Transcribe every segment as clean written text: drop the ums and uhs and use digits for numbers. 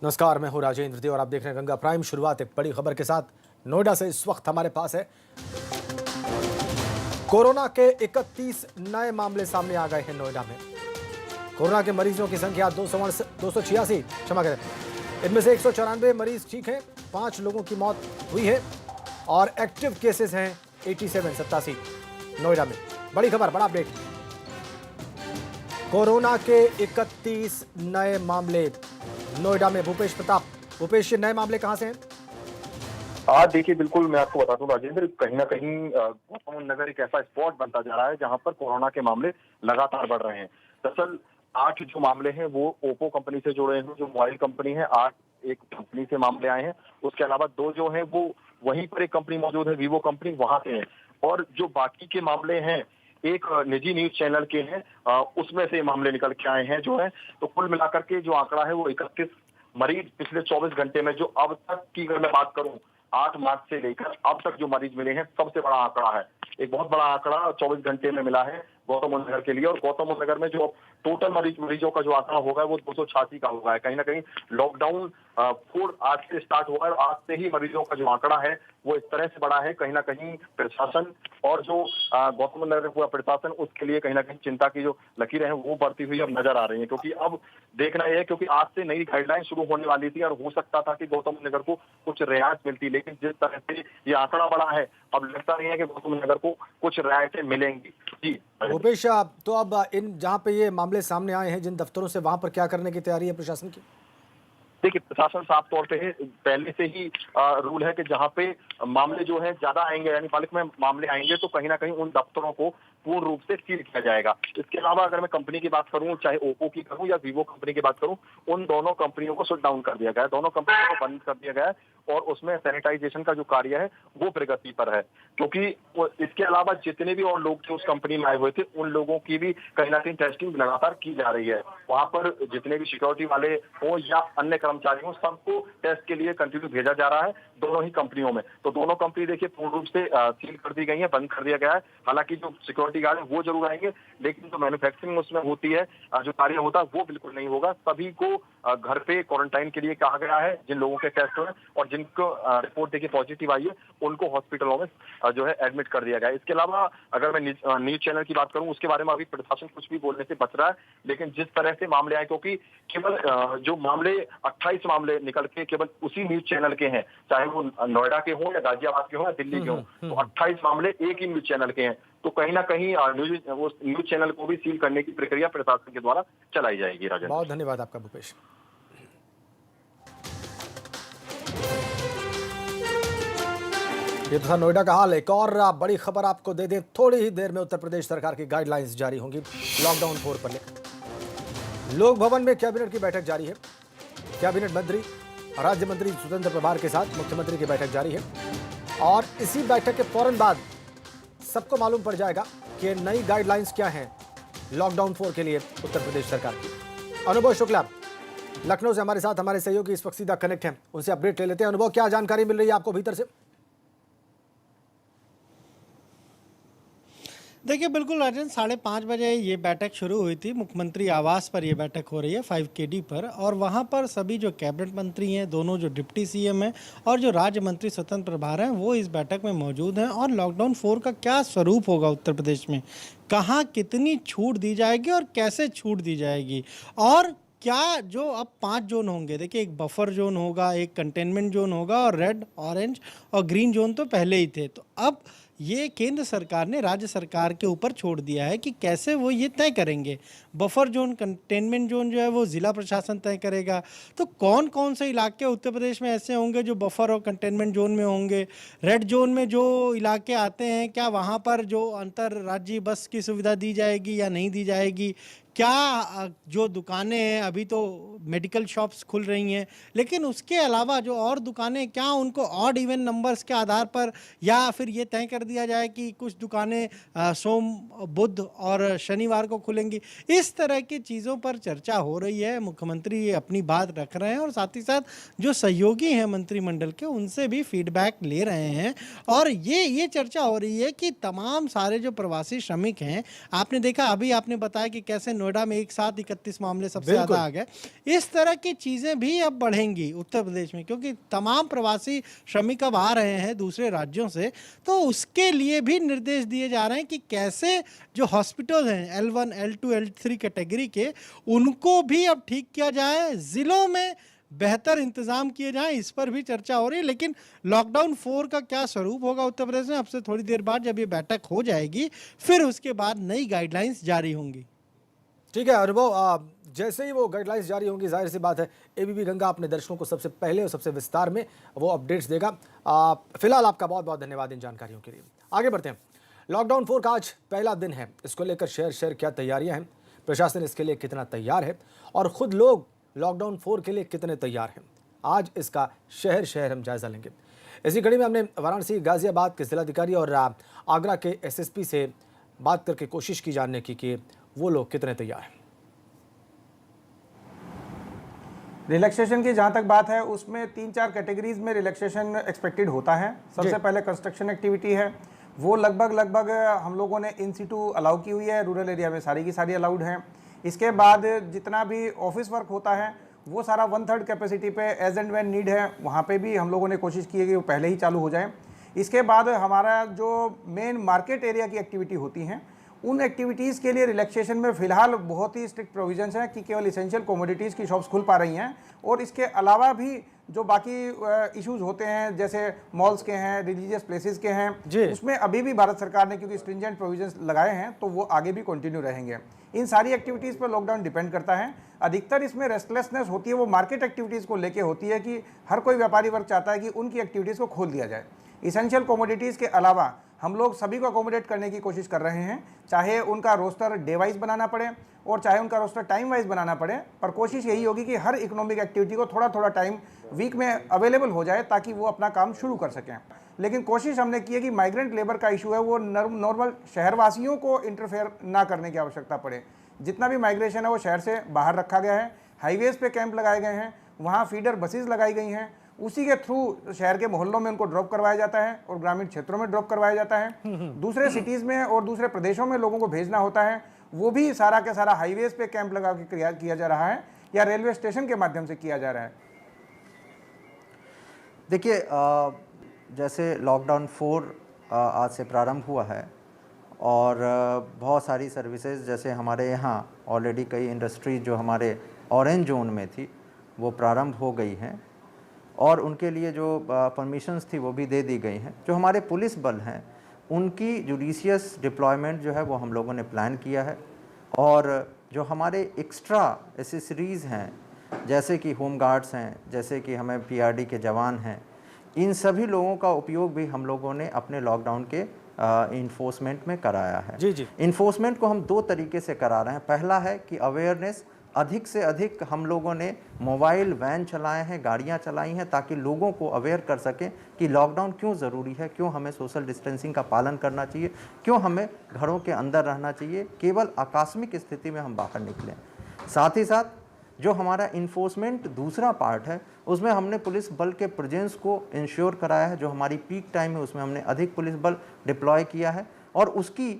नमस्कार, मैं हूं राजेंद्र द्विवेदी और आप देख रहे हैं गंगा प्राइम। शुरुआत एक बड़ी खबर के साथ। नोएडा से इस वक्त हमारे पास है कोरोना के 31 नए मामले सामने आ गए हैं नोएडा में। कोरोना के मरीजों की संख्या 286, क्षमा करें, इनमें से 194 मरीज ठीक हैं, 5 लोगों की मौत हुई है और एक्टिव केसेस हैं 87 नोएडा में। बड़ी खबर, बड़ा अपडेट। कोरोना के 31 नए मामले नोएडा में। भूपेश प्रताप, भूपेश, नए मामले कहां से हैं? देखिए, बिल्कुल मैं आपको बता दूं राजेंद्र, कहीं ना कहीं गौतम नगर एक ऐसा स्पॉट बनता जा रहा है जहां पर कोरोना के मामले लगातार बढ़ रहे हैं। दरअसल 8 जो मामले हैं वो ओप्पो कंपनी से जुड़े हैं, जो मोबाइल कंपनी है। 8 एक कंपनी से मामले आए हैं। उसके अलावा 2 जो हैं वो वहीं पर एक कंपनी मौजूद है, वीवो कंपनी, वहां से है। और जो बाकी के मामले हैं एक निजी न्यूज चैनल के हैं, उसमें से मामले निकल के आए हैं जो है। तो कुल मिलाकर के जो आंकड़ा है वो 31 मरीज पिछले 24 घंटे में, जो अब तक की अगर मैं बात करूं 8 मार्च से लेकर अब तक जो मरीज मिले हैं, सबसे बड़ा आंकड़ा है। एक बहुत बड़ा आंकड़ा 24 घंटे में मिला है गौतम नगर के लिए। और गौतम नगर में जो टोटल मरीजों का जो आंकड़ा होगा वो 286 का होगा है। कहीं ना कहीं लॉकडाउन 4 आज से स्टार्ट हुआ है और आज से ही मरीजों का जो आंकड़ा है वो इस तरह से बढ़ा है। कहीं ना कहीं प्रशासन और जो गौतम नगर पूरा प्रशासन, उसके लिए कहीं ना कहीं चिंता की जो लकीरें हैं वो बढ़ती हुई अब नजर आ रही है। क्योंकि अब देखना यह है, क्योंकि आज से नई गाइडलाइन शुरू होने वाली थी और हो सकता था कि गौतम नगर को कुछ रियायत मिलती, लेकिन जिस तरह से ये आंकड़ा बढ़ा है अब लगता नहीं है कि गौतम नगर को कुछ रियायतें मिलेंगी। जी भूपेश, तो अब इन जहां पे ये मामले सामने आए हैं जिन दफ्तरों से, वहां पर क्या करने की तैयारी है प्रशासन की? देखिए, प्रशासन साफ तौर पे है, पहले से ही रूल है कि जहां पे मामले जो है ज्यादा आएंगे, यानी बल्क में मामले आएंगे, तो कहीं ना कहीं उन दफ्तरों को पूर्ण रूप से सील किया जाएगा। इसके अलावा अगर मैं कंपनी की बात करूं, चाहे ओप्पो की करूं या वीवो कंपनी की बात करूं, उन दोनों कंपनियों को शट डाउन कर दिया गया है, दोनों कंपनियों को बंद कर दिया गया है। और उसमें सैनिटाइजेशन का जो कार्य है वो प्रगति पर है। क्योंकि इसके अलावा जितने भी और लोग थे उस कंपनी में आए हुए थे, उन लोगों की भी कहीं ना कहीं टेस्टिंग लगातार की जा रही है। वहां पर जितने भी सिक्योरिटी वाले हो या अन्य कर्मचारी हो, सबको टेस्ट के लिए कंटिन्यू भेजा जा रहा है दोनों ही कंपनियों में। तो दोनों कंपनी देखिए पूर्ण रूप से सील कर दी गई है, बंद कर दिया गया है। हालांकि जो सिक्योरिटी गार्ड है वो जरूर आएंगे, लेकिन जो मैन्युफैक्चरिंग उसमें होती है, जो कार्य होता है वो बिल्कुल नहीं होगा। सभी को घर पे क्वारंटाइन के लिए कहा गया है, जिन लोगों के टेस्ट हुए और जिनको रिपोर्ट देखिए पॉजिटिव आई है उनको हॉस्पिटलों में जो है एडमिट कर दिया गया है। इसके अलावा अगर मैं न्यूज चैनल की बात करूं, उसके बारे में अभी प्रशासन कुछ भी बोलने से बच रहा है। लेकिन जिस तरह से मामले आए, क्योंकि केवल जो मामले 28 मामले निकल के केवल उसी न्यूज चैनल के हैं, चाहे वो नोएडा के हों या गाजियाबाद के हों या दिल्ली के हों, तो 28 मामले एक ही न्यूज चैनल के हैं। तो कहीं ना कहीं न्यूज चैनल को भी सील करने की प्रक्रिया प्रशासन के द्वारा चलाई जाएगी। राजेंद्र, बहुत धन्यवाद आपका भूपेश। ये तो था नोएडा का हाल। एक और बड़ी खबर आपको दे दें, थोड़ी ही देर में उत्तर प्रदेश सरकार की गाइडलाइंस जारी होंगी लॉकडाउन 4 पर लेकर। लोक भवन में कैबिनेट की बैठक जारी है। कैबिनेट मंत्री, राज्य मंत्री स्वतंत्र प्रभार के साथ मुख्यमंत्री की बैठक जारी है और इसी बैठक के फौरन बाद सबको मालूम पड़ जाएगा कि नई गाइडलाइंस क्या हैं लॉकडाउन 4 के लिए उत्तर प्रदेश सरकार की। अनुभव शुक्ला लखनऊ से हमारे साथ, हमारे सहयोगी इस वक्त सीधा कनेक्ट हैं, उनसे अपडेट ले लेते हैं। अनुभव, क्या जानकारी मिल रही है आपको भीतर से? देखिए, बिल्कुल राजन, 5:30 बजे ये बैठक शुरू हुई थी। मुख्यमंत्री आवास पर ये बैठक हो रही है 5KD पर, और वहाँ पर सभी जो कैबिनेट मंत्री हैं, दोनों जो डिप्टी सीएम हैं और जो राज्य मंत्री स्वतंत्र प्रभार हैं, वो इस बैठक में मौजूद हैं। और लॉकडाउन 4 का क्या स्वरूप होगा उत्तर प्रदेश में, कहाँ कितनी छूट दी जाएगी और कैसे छूट दी जाएगी, और क्या जो अब 5 जोन होंगे, देखिए एक बफर जोन होगा, एक कंटेनमेंट जोन होगा और रेड, ऑरेंज और ग्रीन जोन तो पहले ही थे। तो अब ये केंद्र सरकार ने राज्य सरकार के ऊपर छोड़ दिया है कि कैसे वो ये तय करेंगे। बफर जोन, कंटेनमेंट जोन जो है वो ज़िला प्रशासन तय करेगा। तो कौन कौन से इलाके उत्तर प्रदेश में ऐसे होंगे जो बफर और कंटेनमेंट जोन में होंगे? रेड जोन में जो इलाके आते हैं, क्या वहाँ पर जो अंतर राज्यीय बस की सुविधा दी जाएगी या नहीं दी जाएगी? क्या जो दुकानें हैं, अभी तो मेडिकल शॉप्स खुल रही हैं, लेकिन उसके अलावा जो और दुकानें, क्या उनको ऑड इवन नंबर्स के आधार पर, या फिर ये तय कर दिया जाए कि कुछ दुकानें सोम, बुध और शनिवार को खुलेंगी? इस तरह की चीज़ों पर चर्चा हो रही है। मुख्यमंत्री ये अपनी बात रख रहे हैं और साथ ही साथ जो सहयोगी हैं मंत्रिमंडल के, उनसे भी फीडबैक ले रहे हैं। और ये चर्चा हो रही है कि तमाम सारे जो प्रवासी श्रमिक हैं, आपने देखा, अभी आपने बताया कि कैसे नोएडा में एक साथ 31 मामले सबसे ज़्यादा आ गए। इस तरह की चीज़ें भी अब बढ़ेंगी उत्तर प्रदेश में, क्योंकि तमाम प्रवासी श्रमिक अब आ रहे हैं दूसरे राज्यों से, तो उसके लिए भी निर्देश दिए जा रहे हैं कि कैसे जो हॉस्पिटल हैं L1, L2, L3 कैटेगरी के, उनको भी अब ठीक किया जाए, ज़िलों में बेहतर इंतजाम किए जाएं, इस पर भी चर्चा हो रही है। लेकिन लॉकडाउन 4 का क्या स्वरूप होगा उत्तर प्रदेश में, अब से थोड़ी देर बाद जब ये बैठक हो जाएगी, फिर उसके बाद नई गाइडलाइंस जारी होंगी। ठीक है अनुभव, जैसे ही वो गाइडलाइंस जारी होंगी, जाहिर सी बात है एबीपी गंगा अपने दर्शकों को सबसे पहले और सबसे विस्तार में वो अपडेट्स देगा। फिलहाल आपका बहुत बहुत धन्यवाद इन जानकारियों के लिए। आगे बढ़ते हैं। लॉकडाउन 4 का आज पहला दिन है, इसको लेकर शहर शहर क्या तैयारियां हैं, प्रशासन इसके लिए कितना तैयार है और खुद लोग लॉकडाउन 4 के लिए कितने तैयार हैं, आज इसका शहर शहर हम जायजा लेंगे। इसी कड़ी में हमने वाराणसी, गाजियाबाद के जिलाधिकारी और आगरा के एसएसपी से बात करके कोशिश की जानने की कि वो लोग कितने तैयार हैं। रिलैक्सेशन की जहाँ तक बात है, उसमें 3-4 कैटेगरीज में रिलैक्सेशन एक्सपेक्टेड होता है। सबसे पहले कंस्ट्रक्शन एक्टिविटी है, वो लगभग हम लोगों ने इन सिटू अलाउ की हुई है, रूरल एरिया में सारी की सारी अलाउड हैं। इसके बाद जितना भी ऑफिस वर्क होता है वो सारा 1/3 कैपेसिटी पे एज एंड व्हेन नीड है, वहाँ पे भी हम लोगों ने कोशिश की है कि वो पहले ही चालू हो जाए। इसके बाद हमारा जो मेन मार्केट एरिया की एक्टिविटी होती हैं, उन एक्टिविटीज़ के लिए रिलैक्सेशन में फ़िलहाल बहुत ही स्ट्रिक्ट प्रोविजंस हैं कि केवल इसेंशियल कमोडिटीज़ की शॉप्स खुल पा रही हैं, और इसके अलावा भी जो बाकी इश्यूज़ होते हैं जैसे मॉल्स के हैं, रिलीजियस प्लेसेस के हैं, उसमें अभी भी भारत सरकार ने क्योंकि स्ट्रिंजेंट प्रोविजंस लगाए हैं तो वो आगे भी कंटिन्यू रहेंगे। इन सारी एक्टिविटीज़ पर लॉकडाउन डिपेंड करता है। अधिकतर इसमें रेस्टलेसनेस होती है वो मार्केट एक्टिविटीज़ को लेके होती है कि हर कोई व्यापारी वर्ग चाहता है कि उनकी एक्टिविटीज़ को खोल दिया जाए। इसेंशियल कमोडिटीज़ के अलावा हम लोग सभी को अकोमोडेट करने की कोशिश कर रहे हैं, चाहे उनका रोस्टर डे वाइज बनाना पड़े और चाहे उनका रोस्टर टाइम वाइज बनाना पड़े, पर कोशिश यही होगी कि हर इकोनॉमिक एक्टिविटी को थोड़ा थोड़ा टाइम वीक में अवेलेबल हो जाए ताकि वो अपना काम शुरू कर सकें। लेकिन कोशिश हमने की है कि माइग्रेंट लेबर का इशू है वो नॉर्मल शहरवासियों को इंटरफेयर ना करने की आवश्यकता पड़े। जितना भी माइग्रेशन है वो शहर से बाहर रखा गया है, हाईवेज़ पे कैंप लगाए गए हैं, वहाँ फीडर बसेस लगाई गई हैं, उसी के थ्रू शहर के मोहल्लों में उनको ड्रॉप करवाया जाता है और ग्रामीण क्षेत्रों में ड्रॉप करवाया जाता है। दूसरे सिटीज़ में और दूसरे प्रदेशों में लोगों को भेजना होता है, वो भी सारा के सारा हाईवेज़ पे कैंप लगा के किया जा रहा है या रेलवे स्टेशन के माध्यम से किया जा रहा है। देखिए, जैसे लॉकडाउन 4 आज से प्रारंभ हुआ है और बहुत सारी सर्विसेज, जैसे हमारे यहाँ ऑलरेडी कई इंडस्ट्री जो हमारे ऑरेंज जोन में थी वो प्रारंभ हो गई हैं और उनके लिए जो परमिशंस थी वो भी दे दी गई हैं। जो हमारे पुलिस बल हैं उनकी जुडिशियस डिप्लॉयमेंट जो है वो हम लोगों ने प्लान किया है, और जो हमारे एक्स्ट्रा एसेसरीज़ हैं जैसे कि होम गार्ड्स हैं, जैसे कि हमें पीआरडी के जवान हैं, इन सभी लोगों का उपयोग भी हम लोगों ने अपने लॉकडाउन के इन्फोर्समेंट में कराया है। जी। इन्फोर्समेंट को हम 2 तरीके से करा रहे हैं। पहला है कि अवेयरनेस, अधिक से अधिक हम लोगों ने मोबाइल वैन चलाए हैं, गाड़ियां चलाई हैं, ताकि लोगों को अवेयर कर सकें कि लॉकडाउन क्यों ज़रूरी है, क्यों हमें सोशल डिस्टेंसिंग का पालन करना चाहिए, क्यों हमें घरों के अंदर रहना चाहिए, केवल आकस्मिक स्थिति में हम बाहर निकलें। साथ ही साथ जो हमारा इन्फोर्समेंट दूसरा पार्ट है उसमें हमने पुलिस बल के प्रेजेंस को इंश्योर कराया है। जो हमारी पीक टाइम है उसमें हमने अधिक पुलिस बल डिप्लॉय किया है और उसकी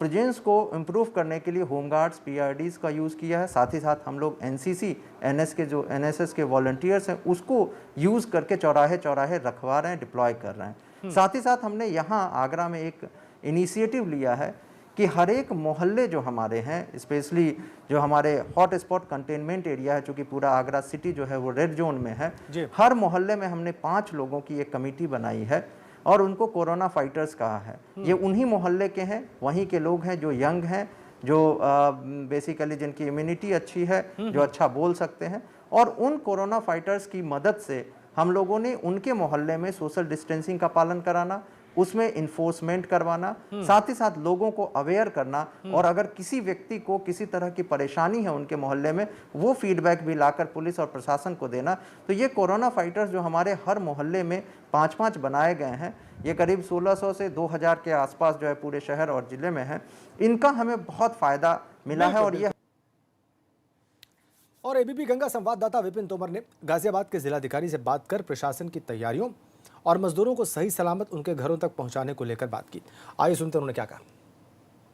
प्रेजेंस को इम्प्रूव करने के लिए होमगार्ड्स, पीआरडीज़ का यूज़ किया है। साथ ही साथ हम लोग एनसीसी, एनएसएस के वॉलंटियर्स हैं उसको यूज़ करके चौराहे चौराहे रखवा रहे हैं, डिप्लॉय कर रहे हैं। साथ ही साथ हमने यहाँ आगरा में एक इनिशिएटिव लिया है कि हर एक मोहल्ले जो हमारे हैं, स्पेशली जो हमारे हॉट स्पॉट कंटेनमेंट एरिया है, चूँकि पूरा आगरा सिटी जो है वो रेड जोन में है, हर मोहल्ले में हमने 5 लोगों की एक कमेटी बनाई है और उनको कोरोना फाइटर्स कहा है। ये उन्हीं मोहल्ले के हैं, वहीं के लोग हैं जो यंग हैं, जो बेसिकली जिनकी इम्यूनिटी अच्छी है, जो अच्छा बोल सकते हैं, और उन कोरोना फाइटर्स की मदद से हम लोगों ने उनके मोहल्ले में सोशल डिस्टेंसिंग का पालन कराना, उसमें इन्फोर्समेंट करवाना, साथ ही साथ लोगों को अवेयर करना, और अगर किसी व्यक्ति को किसी तरह की परेशानी है उनके मोहल्ले में, वो फीडबैक भी लाकर पुलिस और प्रशासन को देना। तो ये कोरोना फाइटर्स जो हमारे हर मोहल्ले में 5-5 बनाए गए हैं, ये करीब 1600 से 2000 के आसपास जो है पूरे शहर और ज़िले में है, इनका हमें बहुत फ़ायदा मिला है। और एबीपी गंगा संवाददाता विपिन तोमर ने गाजियाबाद के जिलाधिकारी से बात कर प्रशासन की तैयारियों और मजदूरों को सही सलामत उनके घरों तक पहुंचाने को लेकर बात की। आइए सुनते हैं उन्होंने क्या कहा।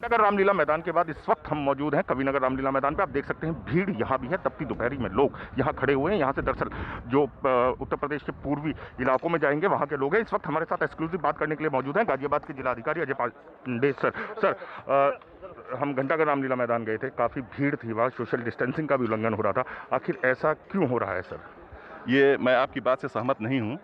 नगर रामलीला मैदान के बाद इस वक्त हम मौजूद हैं कवि नगर रामलीला मैदान पे। आप देख सकते हैं भीड़ यहाँ भी है, तपती दोपहरी में लोग यहाँ खड़े हुए हैं। यहाँ से दरअसल जो उत्तर प्रदेश के पूर्वी इलाकों में जाएंगे वहाँ के लोग हैं। इस वक्त हमारे साथ एक्सक्लूसिव बात करने के लिए मौजूद हैं गाजियाबाद के जिलाधिकारी अजय पांडे सर। हम घंटाघर रामलीला मैदान गए थे, काफ़ी भीड़ थी वहाँ, सोशल डिस्टेंसिंग का भी उल्लंघन हो रहा था। आखिर ऐसा क्यों हो रहा है सर? ये मैं आपकी बात से सहमत नहीं हूँ।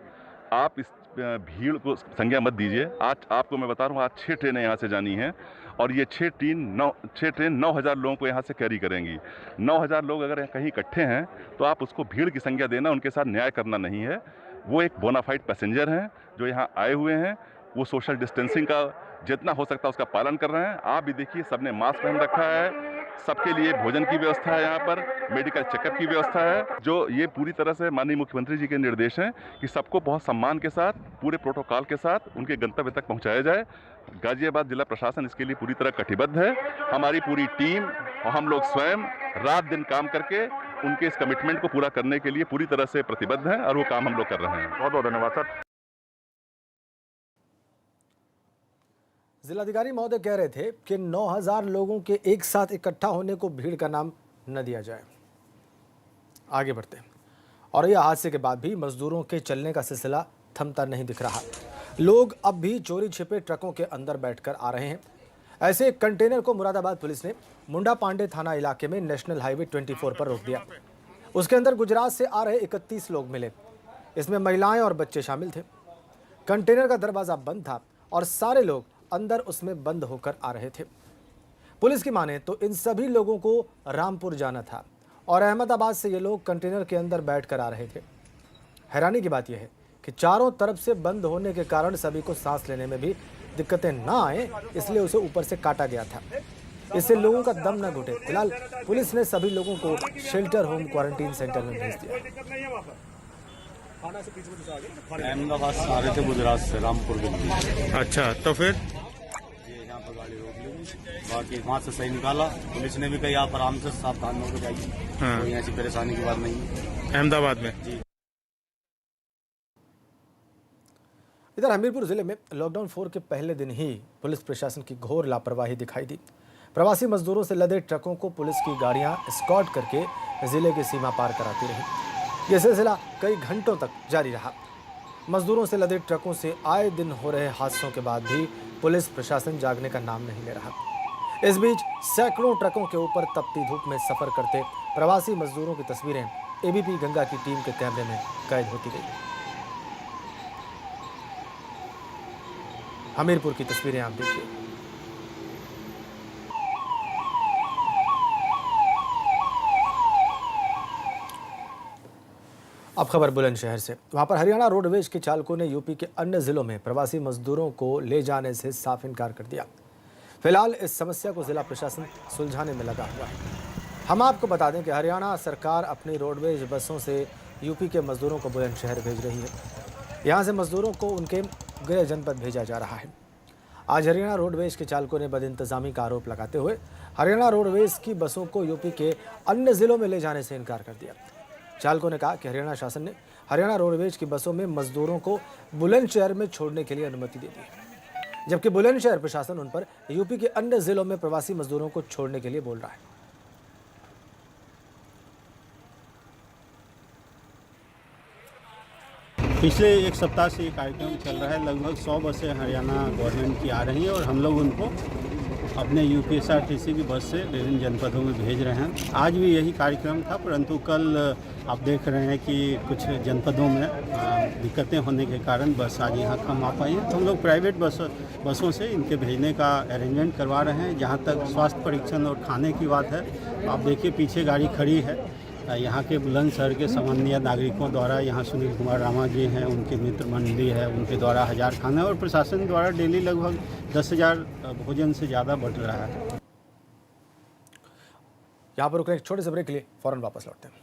आप इस भीड़ को संज्ञा मत दीजिए। आज आपको मैं बता रहा हूँ, आज 6 ट्रेनें यहाँ से जानी हैं और ये 6 ट्रेन 9,000 लोगों को यहाँ से कैरी करेंगी। 9,000 लोग अगर कहीं इकट्ठे हैं तो आप उसको भीड़ की संज्ञा देना, उनके साथ न्याय करना नहीं है। वो एक बोनाफाइड पैसेंजर हैं जो यहाँ आए हुए हैं। वो सोशल डिस्टेंसिंग का जितना हो सकता है उसका पालन कर रहे हैं। आप भी देखिए, सबने मास्क पहन रखा है, सबके लिए भोजन की व्यवस्था है, यहाँ पर मेडिकल चेकअप की व्यवस्था है। जो ये पूरी तरह से माननीय मुख्यमंत्री जी के निर्देश हैं कि सबको बहुत सम्मान के साथ, पूरे प्रोटोकॉल के साथ उनके गंतव्य तक पहुँचाया जाए। गाजियाबाद जिला प्रशासन इसके लिए पूरी तरह कटिबद्ध है। हमारी पूरी टीम और हम लोग स्वयं रात दिन काम करके उनके इस कमिटमेंट को पूरा करने के लिए पूरी तरह से प्रतिबद्ध हैं और वो काम हम लोग कर रहे हैं। बहुत बहुत धन्यवाद सर। जिलाधिकारी महोदय कह रहे थे कि 9,000 लोगों के एक साथ इकट्ठा होने को भीड़ का नाम न दिया जाए। आगे बढ़ते हैं। और यह हादसे के बाद भी मजदूरों के चलने का सिलसिला थमता नहीं दिख रहा। लोग अब भी चोरी छिपे ट्रकों के अंदर बैठकर आ रहे हैं। ऐसे एक कंटेनर को मुरादाबाद पुलिस ने मुंडा पांडे थाना इलाके में नेशनल हाईवे 24 पर रोक दिया। उसके अंदर गुजरात से आ रहे 31 लोग मिले। इसमें महिलाएं और बच्चे शामिल थे। कंटेनर का दरवाजा बंद था और सारे लोग अंदर उसमें बंद होकर आ रहे थे। पुलिस की माने तो इन सभी लोगों को रामपुर जाना था और अहमदाबाद से ये लोग कंटेनर के अंदर बैठकर आ रहे थे। हैरानी की बात यह है कि चारों तरफ से बंद होने के कारण सभी को सांस लेने में भी दिक्कतें ना आए, इसलिए उसे ऊपर से काटा गया था। इससे लोगों का दम न घुटे। फिलहाल पुलिस ने सभी लोगों को शेल्टर होम क्वारंटीन सेंटर में भेज दिया। अहमदाबाद से आ रहे थे गुजरात से रामपुर के लिए। अच्छा, तो फिर ये यहाँ पर गाड़ी रोक ली, बाकी वहाँ से सही निकाला। पुलिस ने भी कहा यहाँ पर आराम से सावधान होकर जाइए। हाँ। कोई ऐसी परेशानी की बात नहीं है अहमदाबाद में। जी। इधर हमीरपुर जिले में लॉकडाउन 4 के पहले दिन ही पुलिस प्रशासन की घोर लापरवाही दिखाई दी। प्रवासी मजदूरों से लदे ट्रकों को पुलिस की गाड़ियां एस्कॉर्ट करके जिले की सीमा पार कराती रही। यह सिलसिला कई घंटों तक जारी रहा। मजदूरों से लदे ट्रकों से आए दिन हो रहे हादसों के बाद भी पुलिस प्रशासन जागने का नाम नहीं ले रहा। इस बीच सैकड़ों ट्रकों के ऊपर तपती धूप में सफर करते प्रवासी मजदूरों की तस्वीरें एबीपी गंगा की टीम के कैमरे में कैद होती गई। हमीरपुर की तस्वीरें आप देखिए। अब खबर बुलंदशहर से। वहां पर हरियाणा रोडवेज के चालकों ने यूपी के अन्य जिलों में प्रवासी मजदूरों को ले जाने से साफ इनकार कर दिया। फिलहाल इस समस्या को जिला प्रशासन सुलझाने में लगा हुआ है। हम आपको बता दें कि हरियाणा सरकार अपनी रोडवेज बसों से यूपी के मजदूरों को बुलंदशहर भेज रही है। यहाँ से मजदूरों को उनके गृह जनपद भेजा जा रहा है। आज हरियाणा रोडवेज के चालकों ने बदइंतजामी का आरोप लगाते हुए हरियाणा रोडवेज की बसों को यूपी के अन्य जिलों में ले जाने से इनकार कर दिया। चालकों ने कहा कि हरियाणा शासन ने हरियाणा रोडवेज की बसों में मजदूरों को बुलंदशहर में छोड़ने के लिए अनुमति दे दी है, जबकि बुलंदशहर प्रशासन उन पर यूपी के अन्य जिलों में प्रवासी मजदूरों को छोड़ने के लिए बोल रहा है। पिछले एक सप्ताह से ये कार्यक्रम चल रहा है। लगभग 100 बसें हरियाणा गवर्नमेंट की आ रही हैं और हम लोग उनको अपने यूपीएसआरटीसी की बस से विभिन्न जनपदों में भेज रहे हैं। आज भी यही कार्यक्रम था, परंतु कल आप देख रहे हैं कि कुछ जनपदों में दिक्कतें होने के कारण बस आज यहाँ कम आ पाई है। तो हम लोग प्राइवेट बसों से इनके भेजने का अरेंजमेंट करवा रहे हैं। जहाँ तक स्वास्थ्य परीक्षण और खाने की बात है, आप देखिए पीछे गाड़ी खड़ी है। यहाँ के बुलंदशहर के सम्मानीय नागरिकों द्वारा, यहाँ सुनील कुमार रामा जी हैं, उनके मित्र मंडली है, उनके द्वारा 1000 खाना और प्रशासन द्वारा डेली लगभग 10,000 भोजन से ज़्यादा बढ़ रहा है। यहाँ पर रुकने एक छोटे से ब्रेक के लिए फौरन वापस लौटते हैं।